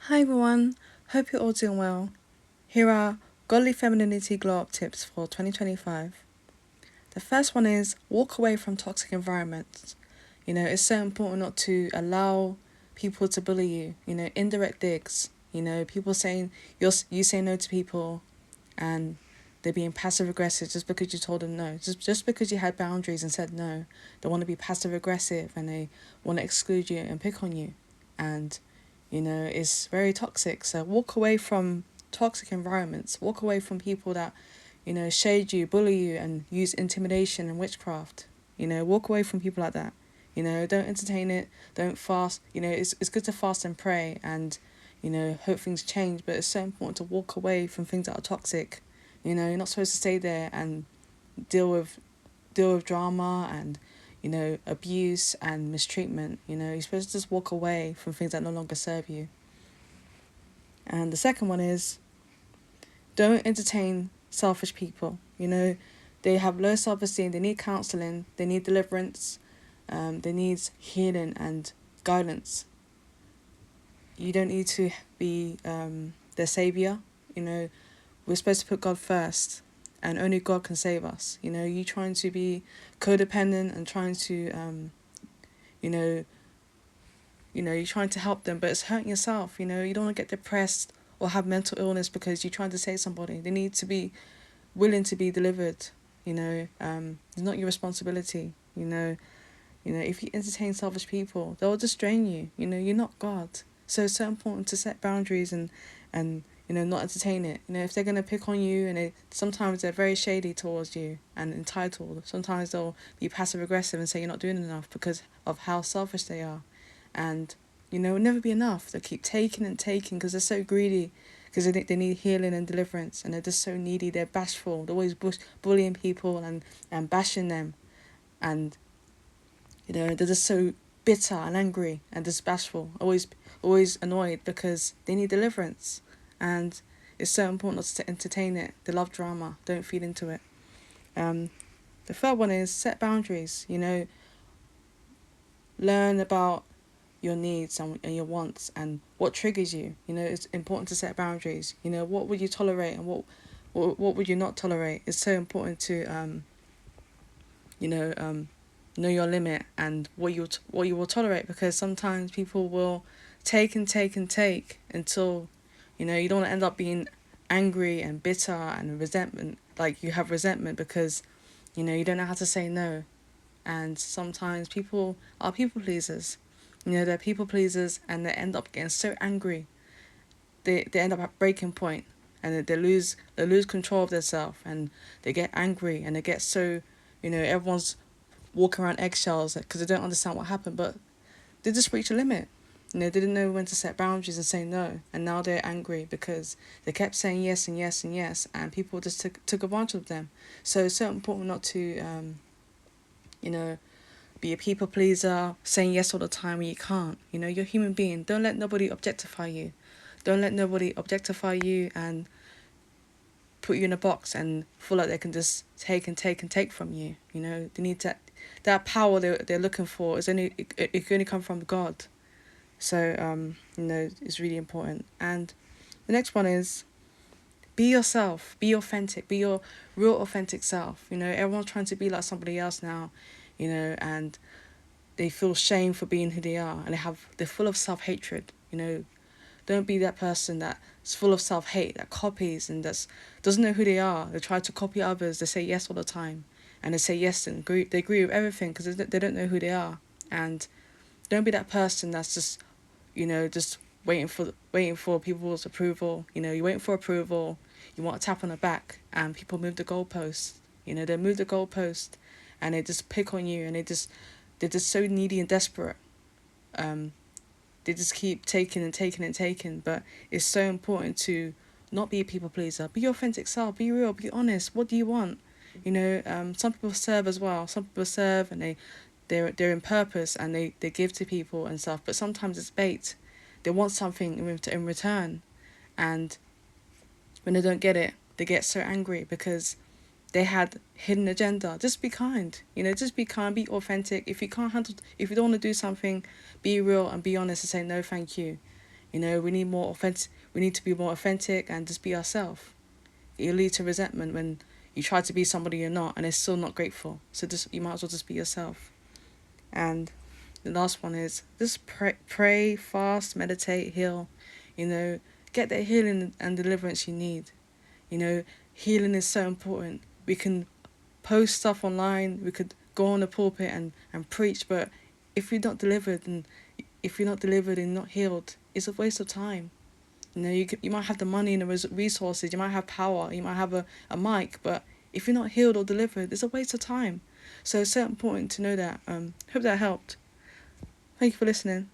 Hi everyone, hope you're all doing well. Here are godly femininity glow up tips for 2025. The first one is walk away from toxic environments. It's so important not to allow people to bully you, indirect digs, people saying you say no to people and they're being passive aggressive just because you told them no. Just because you had boundaries and said no, they want to be passive aggressive and they want to exclude you and pick on you. And it's very toxic. So walk away from toxic environments. Walk away from people that, shade you, bully you, and use intimidation and witchcraft. Walk away from people like that. Don't entertain it. Don't fast. It's good to fast and pray and, hope things change. But it's so important to walk away from things that are toxic. You're not supposed to stay there and deal with drama and abuse and mistreatment. You're supposed to just walk away from things that no longer serve you. And the second one is don't entertain selfish people. They have low self-esteem, they need counseling, they need deliverance, they need healing and guidance. You don't need to be their savior. We're supposed to put God first, and only God can save us. You trying to be codependent and trying to you're trying to help them, but it's hurting yourself. You don't want to get depressed or have mental illness because you're trying to save somebody. They need to be willing to be delivered. It's not your responsibility. If you entertain selfish people, they'll just drain you. You're not God. So it's so important to set boundaries and not entertain it. If they're gonna pick on you and sometimes they're very shady towards you and entitled. Sometimes they'll be passive aggressive and say you're not doing enough because of how selfish they are. And it'll never be enough. They'll keep taking and taking because they're so greedy, because they think they need healing and deliverance, and they're just so needy. They're bashful. They're always bullying people and bashing them, and they're just so bitter and angry and just bashful. Always annoyed because they need deliverance, and it's so important not to entertain it. They love drama. Don't feed into it. The third one is set boundaries. Learn about your needs and your wants and what triggers you. It's important to set boundaries. What would you tolerate and what would you not tolerate? It's so important to know your limit and what you will tolerate, because sometimes people will take and take and take until you don't want to end up being angry and bitter and resentment, like you have resentment because you don't know how to say no. And sometimes people are people pleasers. They're people pleasers and they end up getting so angry. They end up at breaking point and they lose control of themselves and they get angry and they get so, everyone's walking around eggshells because they don't understand what happened, but they just reached a limit. They didn't know when to set boundaries and say no, and now they're angry because they kept saying yes and yes and yes, and people just took advantage of them. So it's so important not to, be a people pleaser, saying yes all the time when you can't. You're a human being. Don't let nobody objectify you. Don't let nobody objectify you and put you in a box and feel like they can just take and take and take from you. They need that power they're looking for is it can only come from God. So it's really important. And the next one is be yourself, be authentic, be your real authentic self. Everyone's trying to be like somebody else now, and they feel shame for being who they are, and they're full of self-hatred. Don't be that person that's full of self-hate, that copies and doesn't know who they are. They try to copy others. They say yes all the time, and they say yes and they agree with everything because they don't know who they are. And don't be that person that's just waiting for people's approval. You're waiting for approval. You want a tap on the back, and people move the goalpost. They move the goalpost, and they just pick on you, and they're just so needy and desperate. They just keep taking and taking and taking. But it's so important to not be a people pleaser. Be your authentic self. Be real. Be honest. What do you want? Some people serve as well. Some people serve and they're in purpose and they give to people and stuff. But sometimes it's bait. They want something in return, and when they don't get it, they get so angry because they had hidden agenda. Just be kind. Just be kind, be authentic. If you don't want to do something, be real and be honest and say no thank you. You know, we need more authentic. We need to be more authentic and just be ourselves. It'll lead to resentment when you try to be somebody you're not and it's still not grateful. So just you might as well just be yourself. And the last one is just pray, fast, meditate, heal. You know, get the healing and deliverance you need. You know, healing is so important. We can post stuff online, we could go on the pulpit and preach, but if you're not delivered and if you're not delivered and not healed, it's a waste of time. You know, you might have the money and the resources, you might have power, you might have a mic, but if you're not healed or delivered, it's a waste of time. So it's so important to know that. Hope that helped. Thank you for listening.